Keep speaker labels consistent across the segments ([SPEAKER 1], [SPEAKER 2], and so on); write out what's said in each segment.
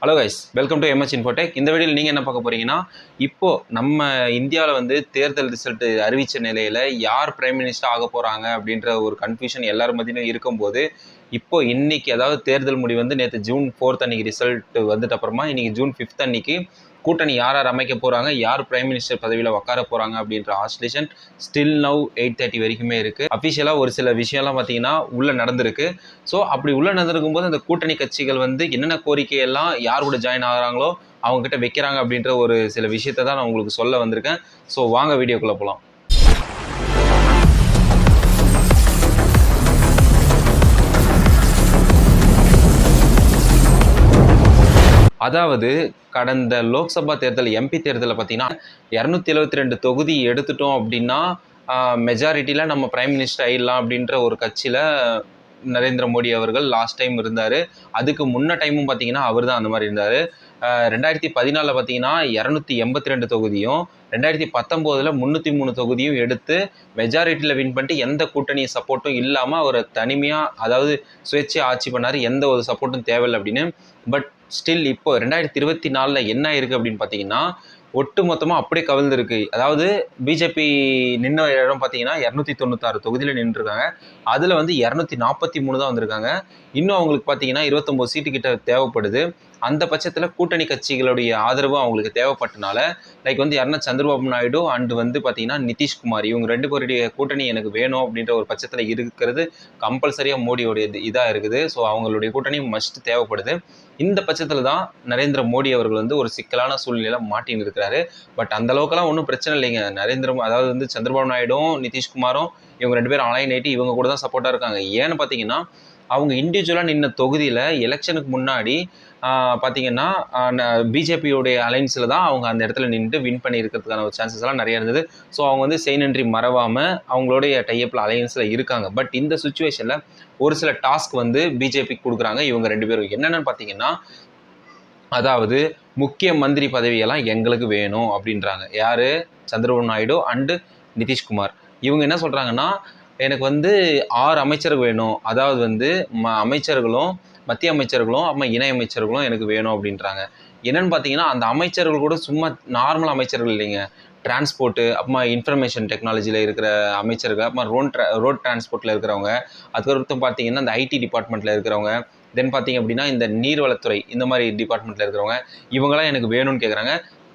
[SPEAKER 1] Hello guys, welcome to MH Infotech. இந்த வீடியோவில் நீங்கள் என்ன பார்க்க போகிறீங்கன்னா, இப்போது நம்ம இந்தியாவில் வந்து தேர்தல் ரிசல்ட்டு அறிவித்த நிலையில் யார் பிரைம் மினிஸ்டர் ஆக போகிறாங்க அப்படின்ற ஒரு கன்ஃபியூஷன் எல்லாரும் மத்தியிலும் இருக்கும்போது, இப்போ இன்னைக்கு அதாவது தேர்தல் முடிவு வந்து நேற்று ஜூன் 4 அன்னைக்கு ரிசல்ட் வந்துட்டு அப்புறமா இன்னைக்கு ஜூன் 5 அன்னைக்கு கூட்டணி யார் யார் அமைக்க போகிறாங்க, யார் பிரைம் மினிஸ்டர் பதவியில் உட்கார போகிறாங்க அப்படின்ற ஆஸ்லேஷன் ஸ்டில் நவ் 8:30 வரைக்குமே இருக்குது. அஃபிஷியலாக ஒரு சில விஷயம்லாம் பார்த்தீங்கன்னா உள்ளே நடந்திருக்கு. ஸோ அப்படி உள்ளே நடந்திருக்கும் போது அந்த கூட்டணி கட்சிகள் வந்து என்னென்ன கோரிக்கையெல்லாம் யார் கூட ஜாயின் ஆகிறாங்களோ அவங்ககிட்ட வைக்கிறாங்க அப்படின்ற ஒரு சில விஷயத்தை தான் நான் உங்களுக்கு சொல்ல வந்திருக்கேன். ஸோ வாங்க வீடியோக்குள்ளே போகலாம். அதாவது கடந்த லோக்சபா தேர்தல் எம்பி தேர்தலில் பார்த்தீங்கன்னா 272 தொகுதி எடுத்துட்டோம் அப்படின்னா மெஜாரிட்டியில் நம்ம பிரைம் மினிஸ்டர் ஆயிடலாம் அப்படின்ற ஒரு கட்சியில் நரேந்திர மோடி அவர்கள் லாஸ்ட் டைம் இருந்தார். அதுக்கு முன்ன டைமும் பார்த்தீங்கன்னா அவர் தான் அந்த மாதிரி இருந்தார். 2014 பார்த்தீங்கன்னா 282 தொகுதியும் 2019 303 தொகுதியும் எடுத்து மெஜாரிட்டியில் வின் பண்ணிட்டு எந்த கூட்டணி சப்போர்ட்டும் இல்லாமல் அவர் தனிமையாக அதாவது சுயேட்சை ஆட்சி பண்ணார். எந்த ஒரு சப்போர்ட்டும் தேவையில்லை அப்படின்னு. பட் ஸ்டில் இப்போ 2024 என்ன ஆயிருக்கு அப்படின்னு பார்த்தீங்கன்னா ஒட்டு மொத்தமாக அப்படியே கவிழ்ந்துருக்கு. அதாவது பிஜேபி நின்ன இடம் பார்த்தீங்கன்னா 296 தொகுதியில் நின்றுருக்காங்க. அதில் வந்து 243 தான் வந்திருக்காங்க. இன்னும் அவங்களுக்கு பார்த்தீங்கன்னா 29 சீட்டு கிட்ட தேவைப்படுது. அந்த பட்சத்தில் கூட்டணி கட்சிகளுடைய ஆதரவு அவங்களுக்கு தேவைப்பட்டனால லைக் வந்து யாருன்னா சந்திரபாபு நாயுடு அண்ட் வந்து பார்த்தீங்கன்னா நிதிஷ்குமார் இவங்க ரெண்டு பேருடைய கூட்டணி எனக்கு வேணும் அப்படின்ற ஒரு பட்சத்தில் இருக்கிறது கம்பல்சரியாக மோடியோடைய இதாக இருக்குது. ஸோ அவங்களுடைய கூட்டணி மஸ்ட் தேவைப்படுது. இந்த பட்சத்தில் தான் நரேந்திர மோடி அவர்கள் வந்து ஒரு சிக்கலான சூழ்நிலையில மாட்டின்னு இருக்கிறாரு. பட் அந்த அளவுக்குலாம் ஒன்றும் பிரச்சனை இல்லைங்க. அதாவது வந்து சந்திரபாபு நாயுடும் நிதிஷ்குமாரும் இவங்க ரெண்டு பேரும் அலைன் ஆகிட்டு இவங்க கூட தான் சப்போர்ட்டாக இருக்காங்க. ஏன்னு பார்த்தீங்கன்னா அவங்க இண்டிவிஜுவலாக நின்ன தொகுதியில் எலெக்ஷனுக்கு முன்னாடி பார்த்தீங்கன்னா பிஜேபியோடைய அலைன்ஸில் தான் அவங்க அந்த இடத்துல நின்று வின் பண்ணி இருக்கிறதுக்கான ஒரு சான்சஸ் எல்லாம் நிறைய இருந்தது. ஸோ அவங்க வந்து செய்நன்றி மறவாமல் அவங்களுடைய டைப்பில் அலையன்ஸில் இருக்காங்க. பட் இந்த சுச்சுவேஷனில் ஒரு சில டாஸ்க் வந்து பிஜேபிக்கு கொடுக்குறாங்க இவங்க ரெண்டு பேரும். என்னென்னு பார்த்தீங்கன்னா அதாவது முக்கிய மந்திரி பதவியெல்லாம் எங்களுக்கு வேணும் அப்படின்றாங்க. யார்? சந்திரபாபு நாயுடு அண்டு நிதிஷ்குமார். இவங்க என்ன சொல்கிறாங்கன்னா எனக்கு வந்து 6 அமைச்சர்கள் வேணும். அதாவது வந்து அமைச்சர்களும் மத்திய அமைச்சர்களும் அப்புறம் இணை அமைச்சர்களும் எனக்கு வேணும் அப்படின்றாங்க. என்னென்னு பார்த்தீங்கன்னா அந்த அமைச்சர்கள் கூட சும்மா நார்மல் அமைச்சர்கள் இல்லைங்க. டிரான்ஸ்போர்ட்டு அப்புறமா இன்ஃபர்மேஷன் டெக்னாலஜியில் இருக்கிற அமைச்சர்கள் அப்புறமா ரோட் டிரான்ஸ்போர்ட்டில் இருக்கிறவங்க, அதுக்கப்புறம் பார்த்தீங்கன்னா இந்த ஐடி டிபார்ட்மெண்ட்டில் இருக்கிறவங்க, தென் பார்த்தீங்க அப்படின்னா இந்த நீர்வளத்துறை இந்த மாதிரி டிபார்ட்மெண்ட்டில் இருக்கிறவங்க இவங்களாம் எனக்கு வேணும்னு கேட்குறாங்க.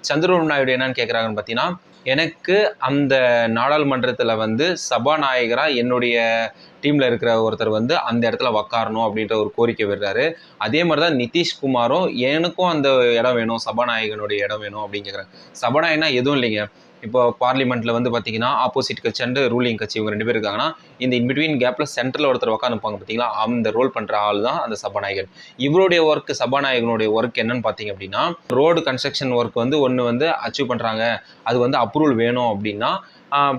[SPEAKER 1] சந்திரபாபு நாயுடு என்னன்னு கேட்குறாங்கன்னு பார்த்தீங்கன்னா எனக்கு அந்த நாடாளுமன்றத்தில் வந்து சபாநாயகராக என்னுடைய டீமில் இருக்கிற ஒருத்தர் வந்து அந்த இடத்துல உக்காரணும் அப்படின்ற ஒரு கோரிக்கை விடுறாரு. அதே மாதிரி தான் நிதிஷ்குமாரும் எனக்கும் அந்த இடம் வேணும், சபாநாயகனுடைய இடம் வேணும் அப்படின்னு கேட்குறாங்க. சபாநாயகனா எதுவும் இல்லைங்க. இப்போ பார்லிமெண்ட்டில் வந்து பார்த்தீங்கன்னா ஆப்போசிட் கட்சி அண்டு ரூலிங் கட்சி இவங்க ரெண்டு பேர் இருக்காங்கன்னா இந்த இன்பிட்வீன் கேப்பில் சென்டரில் ஒருத்தர் உட்காந்துப்பாங்க பார்த்தீங்களா, அந்த ரோல் பண்ணுற ஆள் தான் அந்த சபாநாயகன். இவருடைய ஒர்க் சபாநாயகனுடைய ஒர்க் என்னன்னு பார்த்தீங்க அப்படின்னா ரோடு கன்ஸ்ட்ரக்ஷன் ஒர்க் வந்து ஒன்று வந்து அச்சீவ் பண்ணுறாங்க, அது வந்து அப்ரூவல் வேணும் அப்படின்னா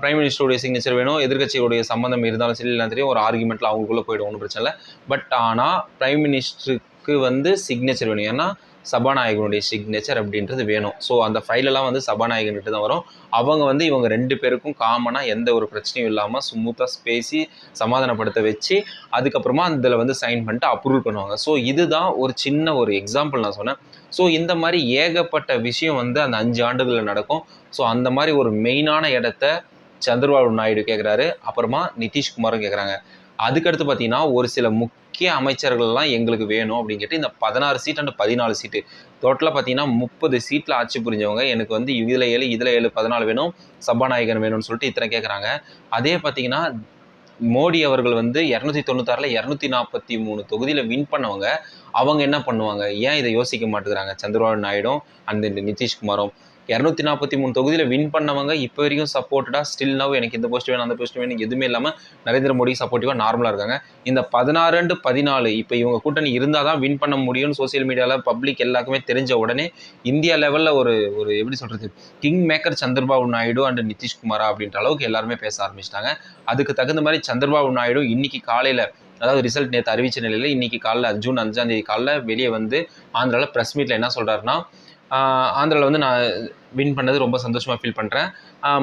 [SPEAKER 1] பிரைம் மினிஸ்டருடைய சிக்னேச்சர் வேணும். எதிர்கட்சியுடைய சம்மந்தம் இருந்தாலும் சரி இல்லை தெரியும் ஒரு ஆர்குமெண்ட்டில் அவங்களுக்குள்ளே போய்டும், ஒன்றும் பிரச்சனை இல்லை. பட் ஆனால் பிரைம் மினிஸ்டருக்கு வந்து சிக்னேச்சர் வேணும். ஏன்னா சபாநாயகனுடைய சிக்னேச்சர் அப்படின்றது வேணும். ஸோ அந்த ஃபைலெல்லாம் வந்து சபாநாயகன்கிட்ட தான் வரும். அவங்க வந்து இவங்க ரெண்டு பேருக்கும் காமனாக எந்த ஒரு பிரச்சனையும் இல்லாமல் ஸ்மூத்தாக பேசி சமாதானப்படுத்த வச்சு அதுக்கப்புறமா அதில் வந்து சைன் பண்ணிட்டு அப்ரூவல் பண்ணுவாங்க. ஸோ இதுதான் ஒரு சின்ன ஒரு எக்ஸாம்பிள் நான் சொன்னேன். ஸோ இந்த மாதிரி ஏகப்பட்ட விஷயம் வந்து அந்த 5 ஆண்டுகளில் நடக்கும். ஸோ அந்த மாதிரி ஒரு மெயினான இடத்த சந்திரபாபு நாயுடு கேட்குறாரு, அப்புறமா நிதிஷ்குமாரும் கேட்குறாங்க. அதுக்கடுத்து பார்த்தீங்கன்னா ஒரு சில முக்கிய அமைச்சர்கள்லாம் எங்களுக்கு வேணும் அப்படின்னு கேட்டு இந்த 16 சீட் அண்ட் 14 சீட்டு டோட்டலாக பார்த்தீங்கன்னா 30 சீட்டில் ஆட்சி புரிஞ்சவங்க எனக்கு வந்து இதில் 7 14 வேணும், சபாநாயகன் வேணும்னு சொல்லிட்டு இத்தனை கேட்குறாங்க. அதே பார்த்தீங்கன்னா மோடி அவர்கள் வந்து 296ல் 243 தொகுதியில் வின் பண்ணவங்க. அவங்க என்ன பண்ணுவாங்க? ஏன் இதை யோசிக்க மாட்டேங்கிறாங்க சந்திரபாபு நாயுடும் அண்ட் நிதிஷ்குமாரும்? 243 தொகுதியில் வின் பண்ணவங்க இப்போ வரைக்கும் சப்போர்ட்டடாக ஸ்டில் நவ் எனக்கு இந்த போஸ்ட் வேணும் அந்த போஸ்ட் வேணும் எதுவுமே இல்லாமல் நரேந்திர மோடி சப்போர்ட்டிவாக நார்மலாக இருக்காங்க. இந்த 16 அண்ட் 14 இப்போ இவங்க கூட்டணி இருந்தால் தான் வின் பண்ண முடியும்னு சோசியல் மீடியாவில் பப்ளிக் எல்லாருக்குமே தெரிஞ்ச உடனே இந்தியா லெவலில் ஒரு எப்படி சொல்கிறது king maker Chandrababu Naidu and நிதிஷ்குமாரா அப்படின்ற அளவுக்கு எல்லாருமே பேச ஆரம்பிச்சிட்டாங்க. அதுக்கு தகுந்த மாதிரி சந்திரபாபு நாயுடு இன்னைக்கு காலையில் அதாவது ரிசல்ட் நேற்று அறிவிச்ச நிலையில் இன்னைக்கு காலையில் ஜூன் 5 காலையில் வெளியே வந்து ஆந்திராவில் ப்ரெஸ் மீட்டில் என்ன சொல்கிறாருன்னா ஆந்திராவில் வந்து நான் வின் பண்ணது ரொம்ப சந்தோஷமாக ஃபீல் பண்ணுறேன்.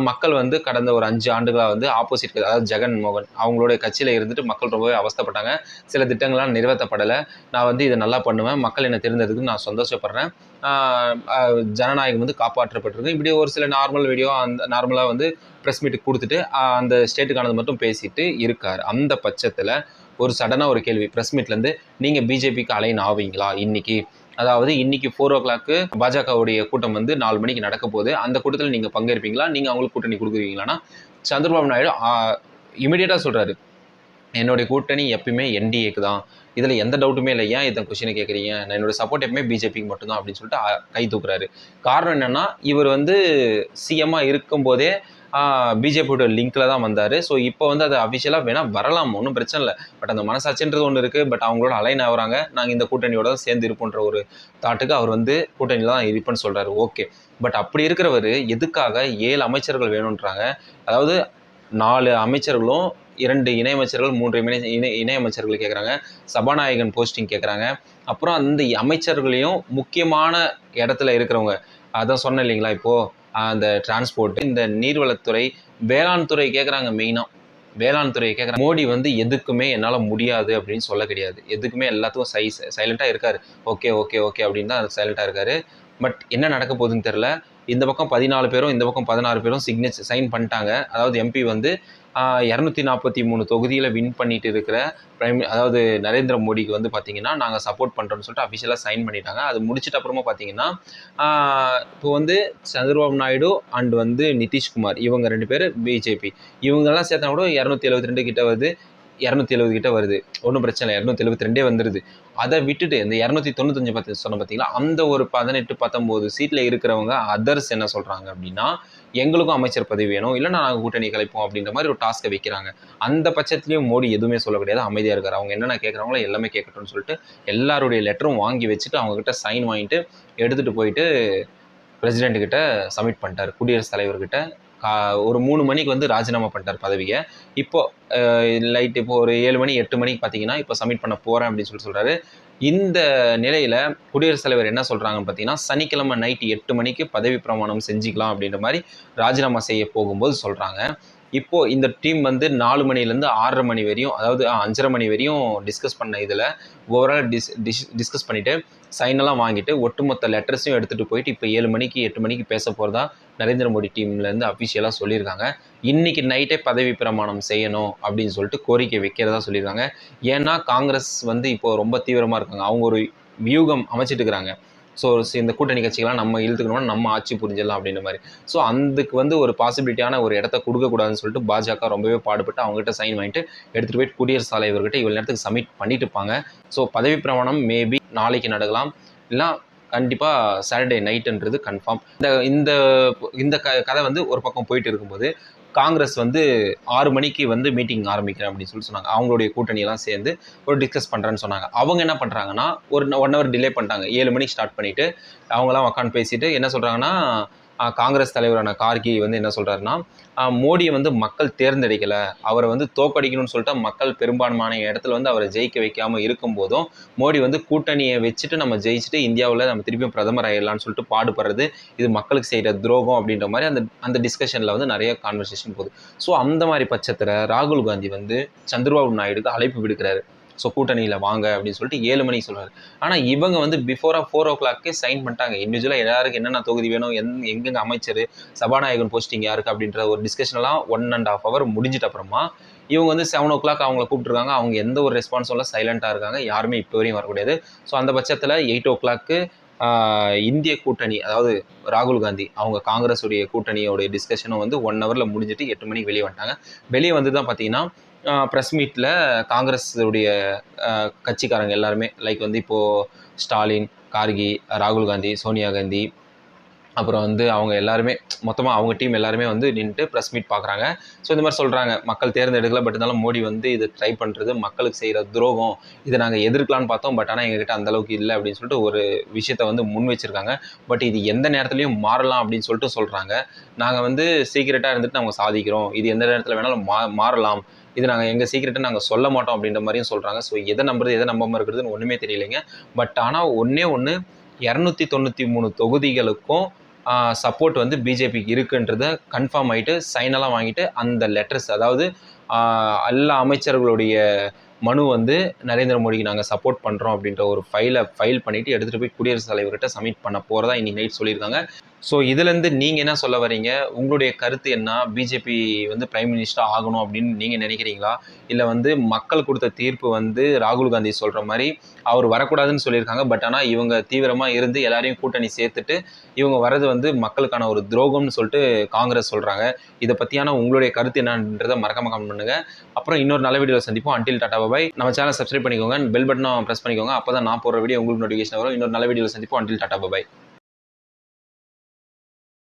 [SPEAKER 1] மக்கள் வந்து கடந்த ஒரு 5 ஆண்டுகளாக வந்து ஆப்போசிட், அதாவது ஜெகன் மோகன் அவங்களுடைய கட்சியில் இருந்துட்டு மக்கள் ரொம்பவே அவஸ்தைப்பட்டாங்க. சில திட்டங்கள்லாம் நிறைவேற்றப்படலை. நான் வந்து இதை நல்லா பண்ணுவேன், மக்கள் என்னை தேர்ந்தெடுத்துக்கு நான் சந்தோஷப்படுறேன், ஜனநாயகம் வந்து காப்பாற்றப்பட்டிருக்கு. இப்படி ஒரு சில நார்மல் வீடியோ அந்த நார்மலாக வந்து ப்ரெஸ் மீட்டுக்கு கொடுத்துட்டு அந்த ஸ்டேட்டுக்கானது மட்டும் பேசிட்டு இருக்கார். அந்த பட்சத்தில் ஒரு சடனாக ஒரு கேள்வி ப்ரெஸ் மீட்லேருந்து, நீங்கள் பிஜேபிக்கு அலைன் ஆவீங்களா இன்னைக்கு? அதாவது இன்னைக்கு 4 o'clock பாஜகவுடைய கூட்டம் வந்து 4 மணிக்கு நடக்க போகுது. அந்த கூட்டத்தில் நீங்கள் பங்கேற்பீங்களா? நீங்கள் அவங்களுக்கு கூட்டணி கொடுக்குறீங்களான்னா சந்திரபாபு நாயுடு இமீடியட்டாக சொல்கிறாரு, என்னுடைய கூட்டணி எப்பயுமே என்டிஏக்கு தான், இதில் எந்த டவுட்டுமே இல்லை. ஏன் இதை கொஸ்டினை கேட்குறீங்க? நான் என்னோட சப்போர்ட் எப்பவுமே பிஜேபிக்கு மட்டும்தான் அப்படின்னு சொல்லிட்டு கை தூக்குறாரு. காரணம் என்னென்னா, இவர் வந்து சிஎம்மாக இருக்கும்போதே பிஜேபியோட லிங்க்கில் தான் வந்தார். ஸோ இப்போ வந்து அது அஃபிஷியலாக வேணால் வரலாம், ஒன்றும் பிரச்சனை இல்லை. பட் அந்த மனசாட்சின்றது ஒன்று இருக்குது. பட் அவங்களோட அலைன் ஆகுறாங்க, நாங்கள் இந்த கூட்டணியோட தான் சேர்ந்து இருப்போன்ற ஒரு தாட்டுக்கு அவர் வந்து கூட்டணியில் தான் இருப்பேன்னு சொல்கிறாரு. ஓகே, பட் அப்படி இருக்கிறவர் எதுக்காக 7 அமைச்சர்கள் வேணுன்றாங்க? அதாவது 4 அமைச்சர்களும் 2 இணையமைச்சர்கள், 3 இணையமைச்சர்கள் கேட்குறாங்க, சபாநாயகன் போஸ்டிங் கேட்குறாங்க. அப்புறம் அந்த அமைச்சர்களையும் முக்கியமான இடத்துல இருக்கிறவங்க, அதான் சொன்னேன் இல்லைங்களா, இப்போது அந்த டிரான்ஸ்போர்ட், இந்த நீர்வளத்துறை, வேளாண் துறை கேட்குறாங்க. மெயினாக வேளாண் துறையை கேட்குறாங்க. மோடி வந்து எதுக்குமே என்னால் முடியாது அப்படின்னு சொல்ல கிடையாது. எதுக்குமே எல்லாத்துக்கும் சைலண்ட்டாக இருக்கார். ஓகே ஓகே ஓகே அப்படின்னு தான் சைலண்ட்டாக இருக்கார். பட் என்ன நடக்க போகுதுன்னு தெரில. இந்த பக்கம் 14 பேரும் இந்த பக்கம் 16 பேரும் சைன் பண்ணிட்டாங்க. அதாவது எம்பி வந்து 243 தொகுதியில் வின் பண்ணிட்டு இருக்கிற அதாவது நரேந்திர மோடிக்கு வந்து பார்த்தீங்கன்னா நாங்கள் சப்போர்ட் பண்ணுறோன்னு சொல்லிட்டு அஃபிஷியலாக சைன் பண்ணிட்டாங்க. அது முடிச்சிட்ட அப்புறமா பார்த்தீங்கன்னா இப்போ வந்து சந்திரபாபு நாயுடு அண்ட் வந்து நிதிஷ்குமார் இவங்க 2 பேர் பிஜேபி, இவங்கெல்லாம் சேர்த்தா கூட 272 கிட்ட வருது, 270 கிட்ட வருது. ஒன்றும் பிரச்சனை இல்லை, 272 வந்துடுது. அதை விட்டுட்டு இந்த 295 சொன்ன பார்த்தீங்களா, அந்த ஒரு 18-19 சீட்டில் இருக்கிறவங்க அதர்ஸ் என்ன சொல்கிறாங்க அப்படின்னா, எங்களுக்கும் அமைச்சர் பதவி வேணும், இல்லைனா நாங்கள் கூட்டணி கலைப்போம் அப்படின்ற மாதிரி ஒரு டாஸ்க்கை வைக்கிறாங்க. அந்த பட்சத்துலேயும் மோடி எதுவுமே சொல்ல கிடையாது, அமைதியாக இருக்கார். அவங்க என்னென்ன கேட்குறாங்களோ எல்லாமே கேட்கட்டும்னு சொல்லிட்டு எல்லாருடைய லெட்டரும் வாங்கி வச்சுட்டு அவங்கக்கிட்ட சைன் வாங்கிட்டு எடுத்துகிட்டு போயிட்டு பிரசிடென்ட்கிட்ட சப்மிட் பண்ணிட்டார். குடியரசுத் தலைவர்கிட்ட ஒரு 3 மணிக்கு வந்து ராஜினாமா பண்ணிட்டார் பதவியை. இப்போ ஒரு 7 மணி 8 மணிக்கு பார்த்தீங்கன்னா இப்போ சப்மிட் பண்ண போகிறேன் அப்படின்னு சொல்கிறாரு. இந்த நிலையில் குடியரசுத் தலைவர் என்ன சொல்கிறாங்கன்னு பார்த்தீங்கன்னா, சனிக்கிழமை நைட்டு 8 மணிக்கு பதவி பிரமாணம் செஞ்சுக்கலாம் அப்படின்ற மாதிரி ராஜினாமா செய்ய போகும்போது சொல்கிறாங்க. இப்போது இந்த டீம் வந்து 4 மணிலேருந்து 6:30 மணி வரையும், அதாவது 5:30 மணி வரையும் டிஸ்கஸ் பண்ண இதில் ஓவரால் டிஸ்கஸ் பண்ணிவிட்டு சைனெல்லாம் வாங்கிட்டு ஒட்டுமொத்த லெட்டர்ஸையும் எடுத்துகிட்டு போயிட்டு இப்போ 7 மணிக்கு 8 மணிக்கு பேச போகிறதா நரேந்திர மோடி டீம்லேருந்து அஃபிஷியலாக சொல்லியிருக்காங்க. இன்றைக்கி நைட்டே பதவி பிரமாணம் செய்யணும் அப்படின்னு சொல்லிட்டு கோரிக்கை வைக்கிறதா சொல்லியிருக்காங்க. ஏன்னா காங்கிரஸ் வந்து இப்போது ரொம்ப தீவிரமாக இருக்காங்க. அவங்க ஒரு வியூகம் அமைச்சிட்டு இருக்கிறாங்க. ஸோ இந்த கூட்டணி கட்சிகள்லாம் நம்ம இழுத்துக்கணும்னா நம்ம ஆட்சி புரிஞ்சிடலாம் அப்படின்ற மாதிரி. ஸோ அதுக்கு வந்து ஒரு பாசிபிலிட்டியான ஒரு இடத்த கொடுக்கக்கூடாதுன்னு சொல்லிட்டு பாஜக ரொம்பவே பாடுபட்டு அவங்ககிட்ட சைன் வாங்கிட்டு எடுத்துகிட்டு போயிட்டு குடியரசுத் தலைவர்கிட்ட இவ்வளோ நேரத்துக்கு சப்மிட் பண்ணிட்டு இருப்பாங்க. ஸோ பதவி பிரமாணம் மேபி நாளைக்கு நடக்கலாம், இல்லை கண்டிப்பாக சாட்டர்டே நைட்டுன்றது கன்ஃபார்ம். இந்த இந்த கதை வந்து ஒரு பக்கம் போயிட்டு இருக்கும்போது காங்கிரஸ் வந்து 6 மணிக்கு வந்து மீட்டிங் ஆரம்பிக்கிறேன் அப்படின்னு சொல்லி சொன்னாங்க. அவங்களுடைய கூட்டணியெல்லாம் சேர்ந்து ஒரு டிஸ்கஸ் பண்ணுறேன்னு சொன்னாங்க. அவங்க என்ன பண்ணுறாங்கன்னா ஒரு 1 hour டிலே பண்ணிட்டாங்க. 7 மணிக்கு ஸ்டார்ட் பண்ணிவிட்டு அவங்களாம் உட்காந்து பேசிட்டு என்ன சொல்கிறாங்கன்னா, காங்கிரஸ் தலைவரான கார்கி வந்து என்ன சொல்கிறாருன்னா, மோடியை வந்து மக்கள் தேர்ந்தெடுக்கலை, அவரை வந்து தோக்கடிக்கணும்னு சொல்லிட்டு மக்கள் பெரும்பான்மையான இடத்துல வந்து அவரை ஜெயிக்க வைக்காமல் இருக்கும்போதும் மோடி வந்து கூட்டணியை வச்சுட்டு நம்ம ஜெயிச்சுட்டு இந்தியாவில் நம்ம திருப்பியும் பிரதமர் ஆகிடலான்னு சொல்லிட்டு பாடுபடுறது இது மக்களுக்கு செய்கிற துரோகம் அப்படின்ற மாதிரி அந்த டிஸ்கஷனில் வந்து நிறைய கான்வர்சேஷன் போகுது. ஸோ அந்த மாதிரி பட்சத்தில் ராகுல் காந்தி வந்து சந்திரபாபு நாயுடுக்கு அழைப்பு விடுக்கிறாரு. ஸோ கூட்டணியில் வாங்க அப்படின்னு சொல்லிட்டு 7 மணிக்கு சொல்கிறாரு. ஆனால் இவங்க வந்து பிஃபோராக 4 o'clock சைன் பண்ணிட்டாங்க. இண்டிவிஜுவலாக யாருக்கு என்னென்ன தொகுதி வேணும், எங்கெங்கே அமைச்சர், சபாநாயகன் போஸ்டிங் யாருக்கு அப்படின்ற ஒரு டிஸ்கஷன்லாம் 1.5 hour முடிஞ்சிட்ட அப்புறமா இவங்க வந்து 7 o'clock அவங்கள கூப்பிட்டுருக்காங்க. அவங்க எந்த ஒரு ரெஸ்பான்ஸும் இல்லை, சைலண்ட்டாக இருக்காங்க, யாருமே இப்போ வரையும் வரக்கூடாது. ஸோ அந்த பட்சத்தில் 8 o'clock இந்திய கூட்டணி, அதாவது ராகுல் காந்தி அவங்க காங்கிரஸுடைய கூட்டணியோடைய டிஸ்கஷனும் வந்து 1 hour முடிஞ்சிட்டு 8 மணிக்கு வெளியே வந்துட்டாங்க. வெளியே வந்து தான் பார்த்தீங்கன்னா ப்ரெஸ் மீட்டில் காங்கிரஸுடைய கட்சிக்காரங்க எல்லாருமே லைக் வந்து இப்போது ஸ்டாலின், கார்கி, ராகுல் காந்தி, சோனியா காந்தி, அப்புறம் வந்து அவங்க எல்லாருமே மொத்தமாக அவங்க டீம் எல்லாருமே வந்து நின்றுட்டு ப்ரெஸ் மீட் பார்க்குறாங்க. ஸோ இந்த மாதிரி சொல்கிறாங்க, மக்கள் தேர்ந்தெடுக்கல, பட் இருந்தாலும் மோடி வந்து இது ட்ரை பண்ணுறது மக்களுக்கு செய்கிற துரோகம், இதை நாங்கள் எதிர்க்கலான்னு பார்த்தோம், பட் ஆனால் எங்ககிட்ட அந்தளவுக்கு இல்லை அப்படின்னு சொல்லிட்டு ஒரு விஷயத்தை வந்து முன் வச்சுருக்காங்க. பட் இது எந்த நேரத்துலையும் மாறலாம் அப்படின்னு சொல்லிட்டு சொல்கிறாங்க. நாங்கள் வந்து சீக்கிரட்டாக இருந்துட்டு நாங்கள் சாதிக்கிறோம், இது எந்த நேரத்தில் வேணாலும் மாறலாம், இது நாங்கள் எங்கள் சீக்கிரட்டை நாங்கள் சொல்ல மாட்டோம் அப்படின்ற மாதிரியும் சொல்கிறாங்க. ஸோ எதை நம்புறது எதை நம்பாமல் இருக்கிறதுன்னு ஒன்றுமே தெரியலைங்க. பட் ஆனால் ஒன்று 293 தொகுதிகளுக்கும் சப்போர்ட் வந்து பிஜேபிக்கு இருக்குன்றத கன்ஃபார்ம் ஆகிட்டு சைனெல்லாம் வாங்கிட்டு அந்த லெட்டர்ஸ், அதாவது எல்லா அமைச்சர்களுடைய மனு வந்து நரேந்திர மோடிக்கு நாங்கள் சப்போர்ட் பண்ணுறோம் அப்படின்ற ஒரு ஃபைல் பண்ணிவிட்டு எடுத்துகிட்டு போய் குடியரசுத் தலைவர்கிட்ட சப்மிட் பண்ண போகிறதா இன்னைக்கு நைட் சொல்லியிருக்காங்க. ஸோ இதுலேருந்து நீங்கள் என்ன சொல்ல வரீங்க? உங்களுடைய கருத்து என்ன? பிஜேபி வந்து பிரைம் மினிஸ்டர் ஆகணும் அப்படின்னு நீங்கள் நினைக்கிறீங்களா? இல்லை வந்து மக்கள் கொடுத்த தீர்ப்பு வந்து ராகுல் காந்தி சொல்கிற மாதிரி அவர் வரக்கூடாதுன்னு சொல்லியிருக்காங்க, பட் ஆனால் இவங்க தீவிரமாக இருந்து எல்லாரையும் கூட்டணி சேர்த்துட்டு இவங்க வர்றது வந்து மக்களுக்கான ஒரு துரோகம்னு சொல்லிட்டு காங்கிரஸ் சொல்கிறாங்க. இதை பற்றியான உங்களுடைய கருத்து என்னன்றதை மறக்காம கமெண்ட் பண்ணுங்கள். அப்புறம் இன்னொரு நல்ல வீடியோவில் சந்திப்போம். அன்டில் டாடா பாய். நம்ம சேனல் சப்ஸ்கிரைப் பண்ணிக்கோங்க, பெல் பட்டனை ப்ரெஸ் பண்ணிக்கோங்க. அப்போ தான் நான் போடுற வீடியோ உங்களுக்கு நோட்டிஃபிகேஷன் வரும். இன்னொரு நல்ல வீடியோவில் சந்திப்போம். அன்டில் டாடா பாய்.